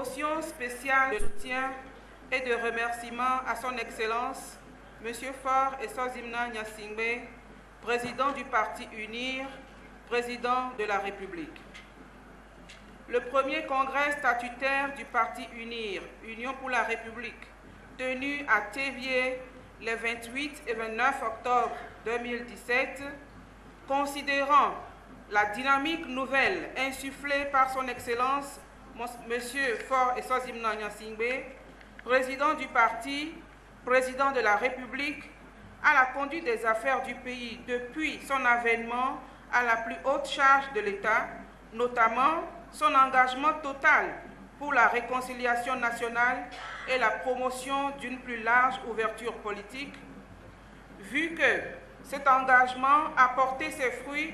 Motion spéciale de soutien et de remerciement à son Excellence, M. Faure Eswazimna Gnassingbé, président du Parti UNIR, président de la République. Le premier congrès statutaire du Parti UNIR, Union pour la République, tenu à Théviers les 28 et 29 octobre 2017, considérant la dynamique nouvelle insufflée par son Excellence M. Faure Eswazimna Gnassingbé, président du parti, président de la République, à la conduite des affaires du pays depuis son avènement à la plus haute charge de l'État, notamment son engagement total pour la réconciliation nationale et la promotion d'une plus large ouverture politique, vu que cet engagement a porté ses fruits,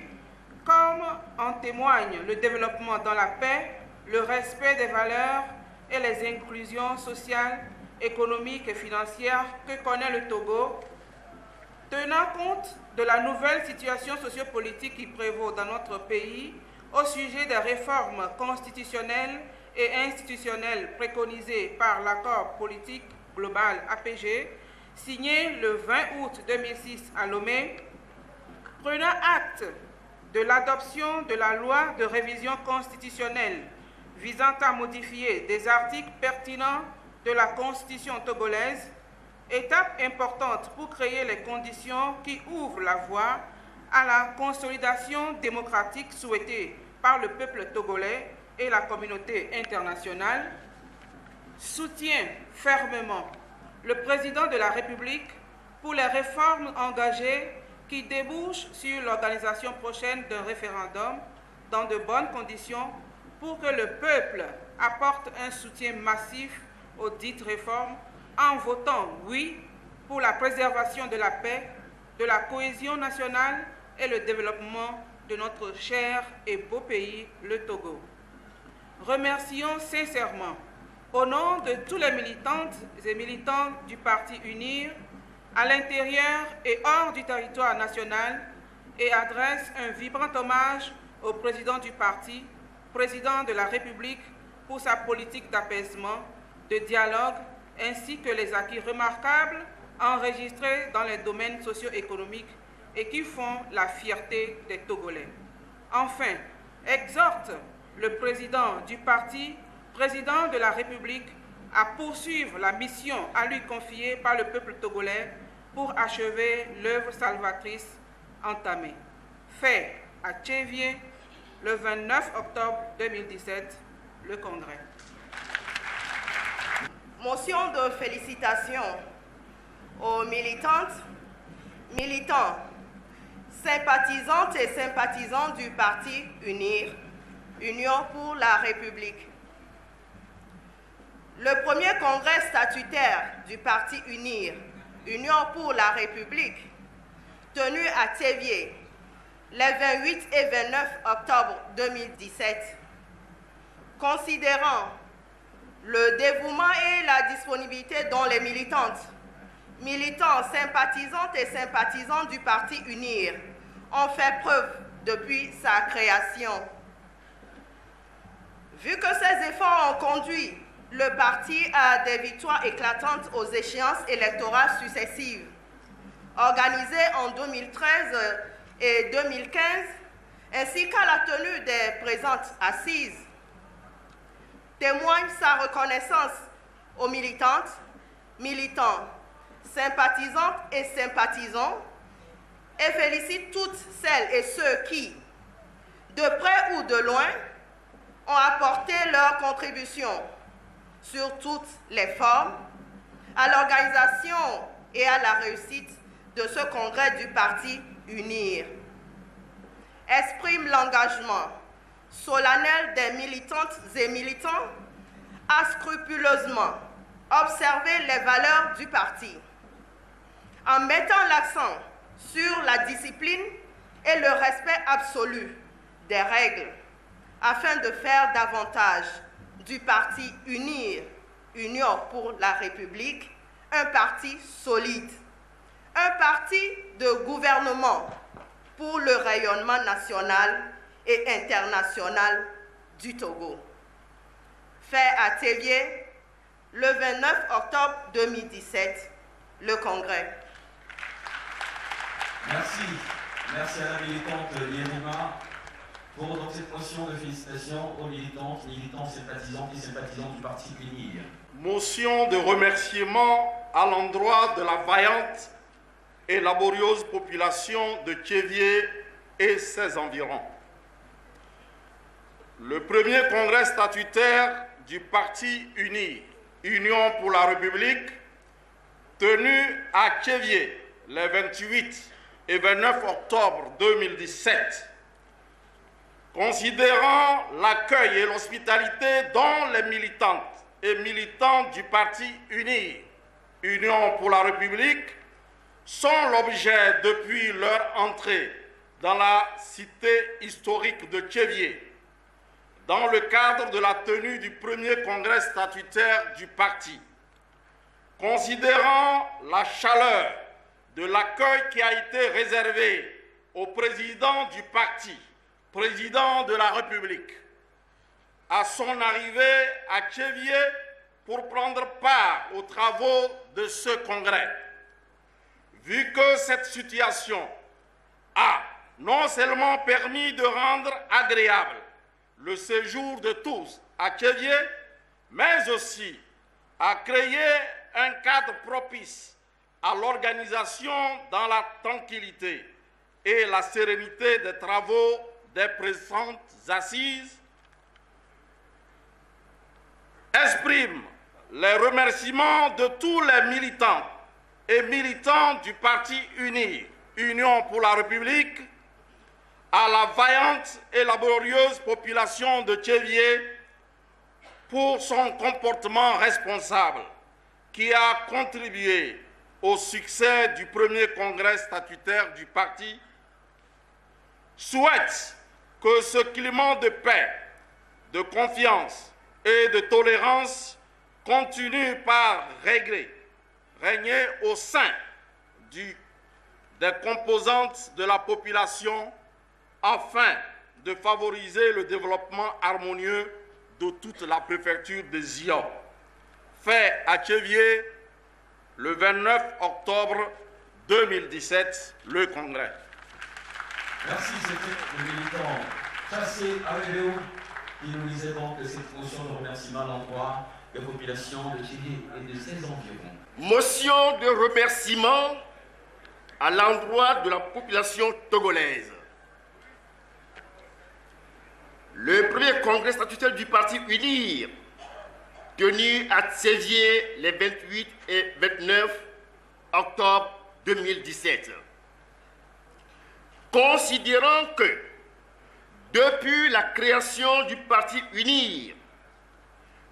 comme en témoigne le développement dans la paix, le respect des valeurs et les inclusions sociales, économiques et financières que connaît le Togo, tenant compte de la nouvelle situation sociopolitique qui prévaut dans notre pays au sujet des réformes constitutionnelles et institutionnelles préconisées par l'accord politique global APG, signé le 20 août 2006 à Lomé, prenant acte de l'adoption de la loi de révision constitutionnelle visant à modifier des articles pertinents de la Constitution togolaise, étape importante pour créer les conditions qui ouvrent la voie à la consolidation démocratique souhaitée par le peuple togolais et la communauté internationale, soutient fermement le président de la République pour les réformes engagées qui débouchent sur l'organisation prochaine d'un référendum dans de bonnes conditions pour que le peuple apporte un soutien massif aux dites réformes en votant oui pour la préservation de la paix, de la cohésion nationale et le développement de notre cher et beau pays, le Togo. Remercions sincèrement, au nom de tous les militantes et militants du Parti UNIR, à l'intérieur et hors du territoire national, et adresse un vibrant hommage au président du parti, président de la République, pour sa politique d'apaisement, de dialogue, ainsi que les acquis remarquables enregistrés dans les domaines socio-économiques et qui font la fierté des Togolais. Enfin, exhorte le président du parti, président de la République, à poursuivre la mission à lui confiée par le peuple togolais pour achever l'œuvre salvatrice entamée. Fait à Théviers, le 29 octobre 2017, le Congrès. Motion de félicitations aux militantes, militants, sympathisantes et sympathisants du Parti UNIR, Union pour la République. Le premier congrès statutaire du Parti UNIR, Union pour la République, tenu à Théviers les 28 et 29 octobre 2017, considérant le dévouement et la disponibilité dont les militantes, militants, sympathisantes et sympathisants du Parti UNIR ont fait preuve depuis sa création. Vu que ces efforts ont conduit le parti à des victoires éclatantes aux échéances électorales successives, organisées en 2013 et 2015, ainsi qu'à la tenue des présentes assises, témoigne sa reconnaissance aux militantes, militants, sympathisantes et sympathisants, et félicite toutes celles et ceux qui, de près ou de loin, ont apporté leur contribution sur toutes les formes à l'organisation et à la réussite de ce congrès du Parti UNIR. Exprime l'engagement solennel des militantes et militants à scrupuleusement observer les valeurs du parti, en mettant l'accent sur la discipline et le respect absolu des règles, afin de faire davantage du Parti UNIR, Union pour la République, un parti solide, un parti de gouvernement pour le rayonnement national et international du Togo. fait à Théviers le 29 octobre 2017, le Congrès. Merci. Merci à la militante Yerima pour donc cette motion de félicitations aux militantes, militants, sympathisants et sympathisants du parti UNIR. Motion de remerciement à l'endroit de la vaillante et laborieuse population de Théviers et ses environs. Le premier congrès statutaire du parti UNIR, Union pour la République, tenu à Théviers les 28 et 29 octobre 2017, considérant l'accueil et l'hospitalité dont les militantes et militants du parti UNIR, Union pour la République, sont l'objet depuis leur entrée dans la cité historique de Théviers, dans le cadre de la tenue du premier congrès statutaire du parti. Considérant la chaleur de l'accueil qui a été réservé au président du parti, président de la République, à son arrivée à Théviers pour prendre part aux travaux de ce congrès. Vu que cette situation a non seulement permis de rendre agréable le séjour de tous à Théviers, mais aussi a créé un cadre propice à l'organisation dans la tranquillité et la sérénité des travaux des présentes assises, exprime les remerciements de tous les militants et militants du parti UNIR, Union pour la République, à la vaillante et laborieuse population de Théviers pour son comportement responsable qui a contribué au succès du premier congrès statutaire du parti, souhaite que ce climat de paix, de confiance et de tolérance continue par régner au sein des composantes de la population afin de favoriser le développement harmonieux de toute la préfecture de Zion. Fait à Théviers le 29 octobre 2017, le Congrès. Merci, c'était le militant Chassé Aréléo qui nous lisait donc cette motion de remerciement à l'endroit des populations de Théviers et de ses environs. Motion de remerciement à l'endroit de la population togolaise. Le premier congrès statutaire du parti UNIR, tenu à Théviers les 28 et 29 octobre 2017. Considérant que, depuis la création du parti UNIR,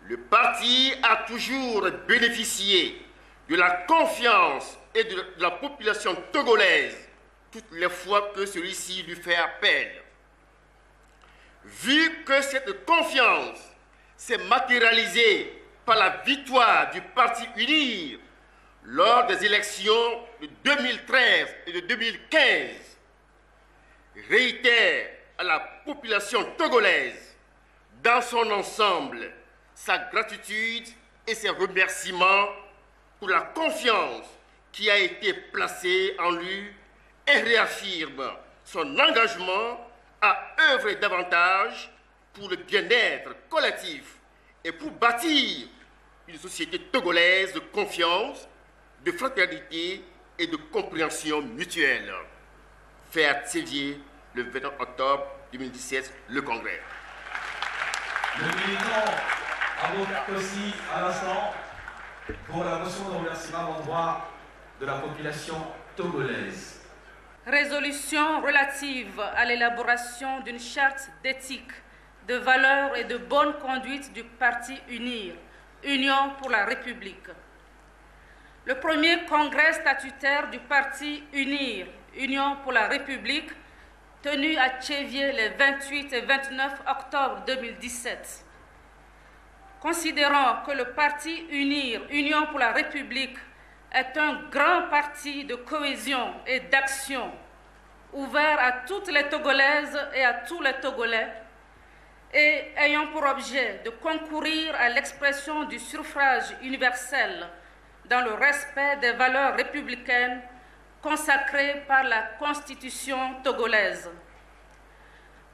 le parti a toujours bénéficié de la confiance et de la population togolaise toutes les fois que celui-ci lui fait appel. Vu que cette confiance s'est matérialisée par la victoire du parti UNIR lors des élections de 2013 et de 2015, réitère à la population togolaise dans son ensemble sa gratitude et ses remerciements pour la confiance qui a été placée en lui et réaffirme son engagement à œuvrer davantage pour le bien-être collectif et pour bâtir une société togolaise de confiance, de fraternité et de compréhension mutuelle. Fait à Théviers le 29 octobre 2017, le Congrès. Le militant avocat aussi à l'instant pour la motion de remerciement à l'endroit de la population togolaise. Résolution relative à l'élaboration d'une charte d'éthique, de valeurs et de bonne conduite du parti UNIR, Union pour la République. Le premier congrès statutaire du parti UNIR, Union pour la République, tenu à Théviers les 28 et 29 octobre 2017. Considérant que le parti UNIR, Union pour la République, est un grand parti de cohésion et d'action, ouvert à toutes les Togolaises et à tous les Togolais, et ayant pour objet de concourir à l'expression du suffrage universel dans le respect des valeurs républicaines consacrées par la Constitution togolaise.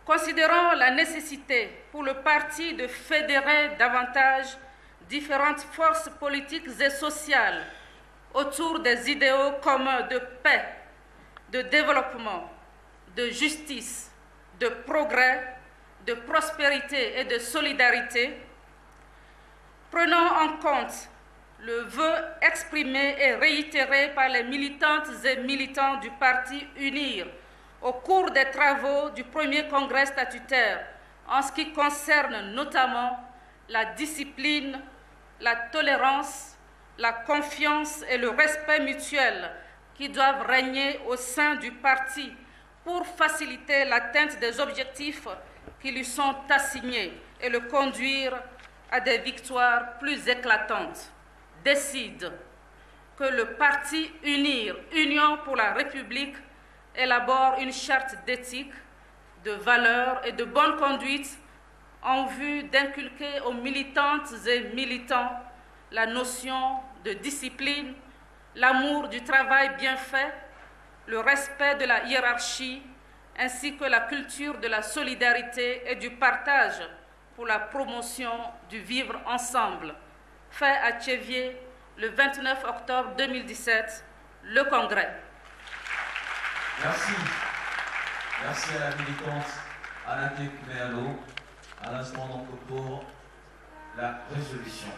Considérant la nécessité pour le parti de fédérer davantage différentes forces politiques et sociales autour des idéaux communs de paix, de développement, de justice, de progrès, de prospérité et de solidarité, prenant en compte le vœu exprimé et réitéré par les militantes et militants du parti UNIR au cours des travaux du premier congrès statutaire en ce qui concerne notamment la discipline, la tolérance, la confiance et le respect mutuel qui doivent régner au sein du parti pour faciliter l'atteinte des objectifs qui lui sont assignés et le conduire à des victoires plus éclatantes, décide que le parti UNIR, Union pour la République, élabore une charte d'éthique, de valeurs et de bonne conduite en vue d'inculquer aux militantes et militants la notion de discipline, l'amour du travail bien fait, le respect de la hiérarchie, ainsi que la culture de la solidarité et du partage pour la promotion du vivre ensemble. Fait à Tchévier le 29 octobre 2017, le Congrès. Merci. Merci à la militante Anatek Mealo. À l'instant, donc, pour la résolution.